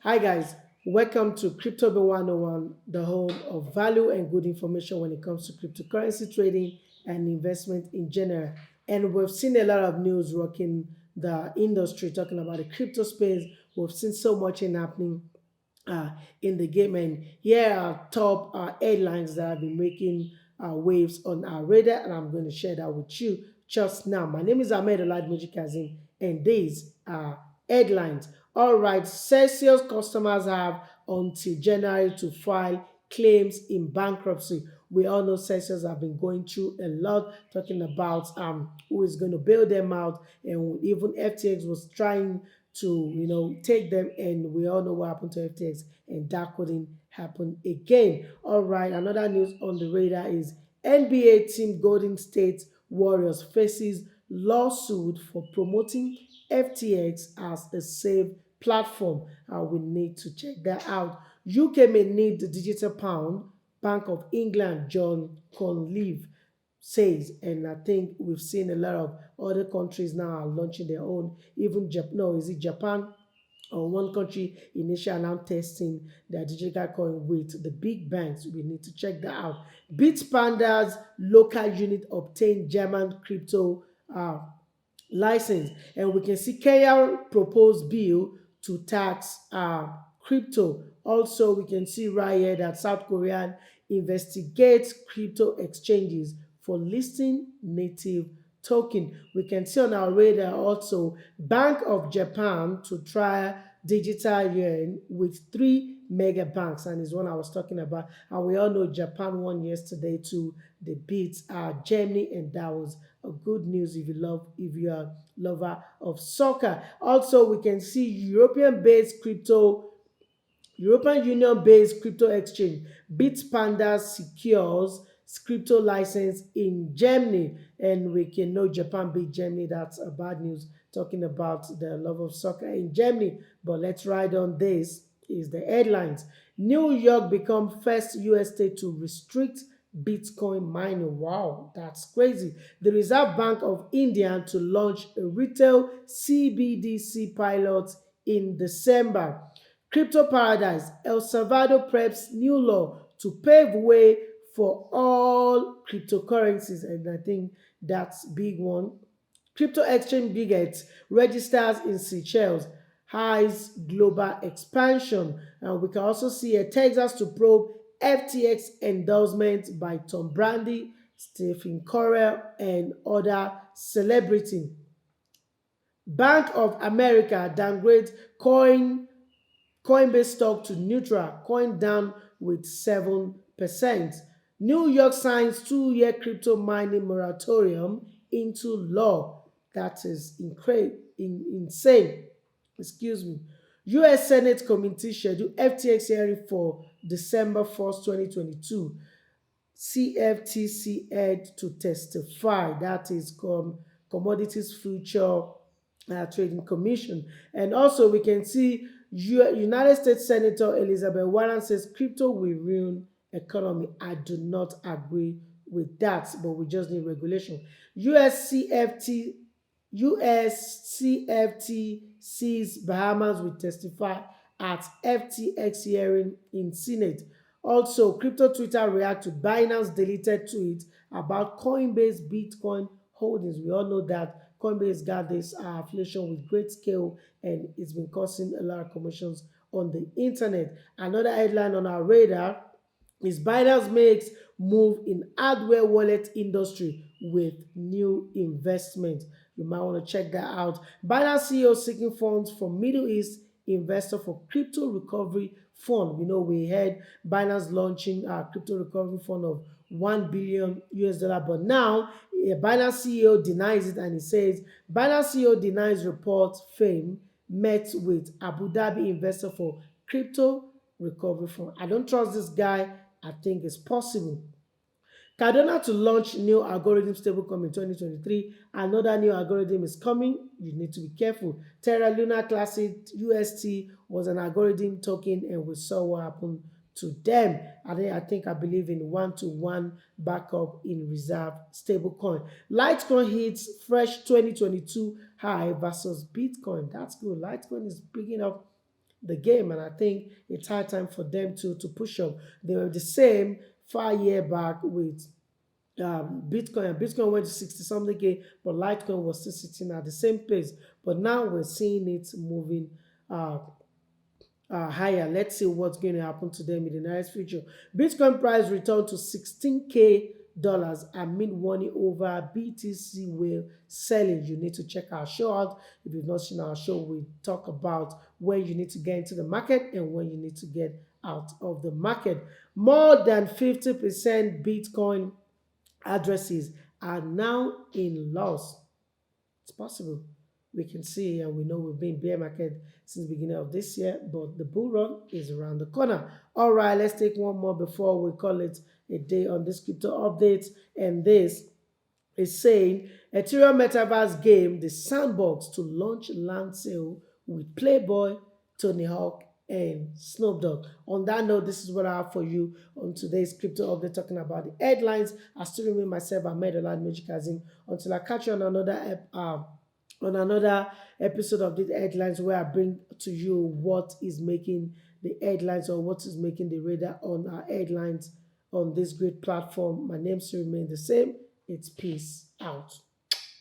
Hi guys, welcome to Crypto 101, the home of value and good information when it comes to cryptocurrency trading and investment in general. And we've seen a lot of news rocking the industry talking about the crypto space. We've seen so much happening uh, in the game. And here are top headlines that have been making waves on our radar, and I'm going to share that with you just now. My name is Ahmed Oladmeji Kazim, and these are headlines. All right, Celsius customers have until January to file claims in bankruptcy. We all know Celsius have been going through a lot, talking about who is going to bail them out, and even FTX was trying to take them, and we all know what happened to FTX, and that couldn't happen again. All right, another news on the radar is NBA team Golden State Warriors faces lawsuit for promoting FTX as a safe platform. We need to check that out. UK may need the digital pound. Bank of England John Conleve says, and I think we've seen a lot of other countries now are launching their own. Even Japan, no, is it Japan? Or one country initially now testing their digital coin with the big banks. We need to check that out. Bitpanda's local unit obtained German crypto license, and we can see Kenya proposed bill to tax crypto. Also, we can see right here that South Korean investigates crypto exchanges for listing native token. We can see on our radar also Bank of Japan to try digital yuan with three mega banks, and is one I was talking about. And we all know Japan won yesterday to the beat Germany, and that was a good news if you are lover of soccer. Also, we can see European Union based crypto exchange Bitpanda secures crypto license in Germany, and we can know Japan beat Germany. That's a bad news talking about the love of soccer in Germany. But let's ride on this is the headlines. New York become first US state to restrict Bitcoin mining. Wow, that's crazy. The Reserve Bank of India to launch a retail CBDC pilot in December. Crypto paradise El Salvador preps new law to pave way for all cryptocurrencies, and I think that's big one. Crypto exchange Bitget registers in Seychelles, highs global expansion. And we can also see a Texas to probe FTX endorsement by Tom Brady, Stephen Curry, and other celebrity. Bank of America downgrades Coinbase stock to neutral, coin down with 7%. New York signs 2-year crypto mining moratorium into law. That is insane. Excuse me. US Senate Committee scheduled FTX hearing for December 1st, 2022. CFTC head to testify. That is Commodities Future Trading Commission. And also, we can see United States Senator Elizabeth Warren says crypto will ruin economy. I do not agree with that, but we just need regulation. USCFT sees Bahamas will testify at FTX hearing in Senate. Also, crypto Twitter react to Binance deleted tweet about Coinbase Bitcoin holdings. We all know that Coinbase got this affiliation with great scale, and it's been causing a lot of commotions on the internet. Another headline on our radar is Binance makes move in hardware wallet industry with new investment. You might want to check that out. Binance CEO seeking funds from Middle East investor for crypto recovery fund. We had Binance launching a crypto recovery fund of 1 billion US dollar, but now Binance CEO denies it, and he says Binance CEO denies report Fame met with Abu Dhabi investor for crypto recovery fund. I don't trust this guy. I think it's possible. Cardano to launch new algorithm stablecoin in 2023. Another new algorithm is coming. You need to be careful. Terra Luna Classic UST was an algorithm token, and we saw what happened to them. I believe in one-to-one backup in reserve stablecoin. Litecoin hits fresh 2022 high versus Bitcoin. That's good. Litecoin is picking up the game, and I think it's high time for them to push up. They were the same 5 year back with Bitcoin. Bitcoin went to 60 something K, but Litecoin was still sitting at the same place. But now we're seeing it moving uh, higher. Let's see what's going to happen to them in the next future. Bitcoin price returned to 16K dollars amid warning over BTC whale selling. You need to check our show out. If you've not seen our show, we talk about when you need to get into the market and when you need to get out of the market. More than 50% Bitcoin addresses are now in loss. It's possible. We can see and we know we've been bear market since the beginning of this year, but the bull run is around the corner. All right, let's take one more before we call it a day on this crypto update. And this is saying Ethereum Metaverse game, the sandbox to launch land sale with Playboy, Tony Hawk, and Snoop Dogg. On that note, this is what I have for you on today's crypto update, talking about the headlines. I still remain myself, Ahmed Olad Magic Kazim. Until I catch you on another episode of these headlines, where I bring to you what is making the headlines or what is making the radar on our headlines on this great platform. My name still remains the same. It's peace out.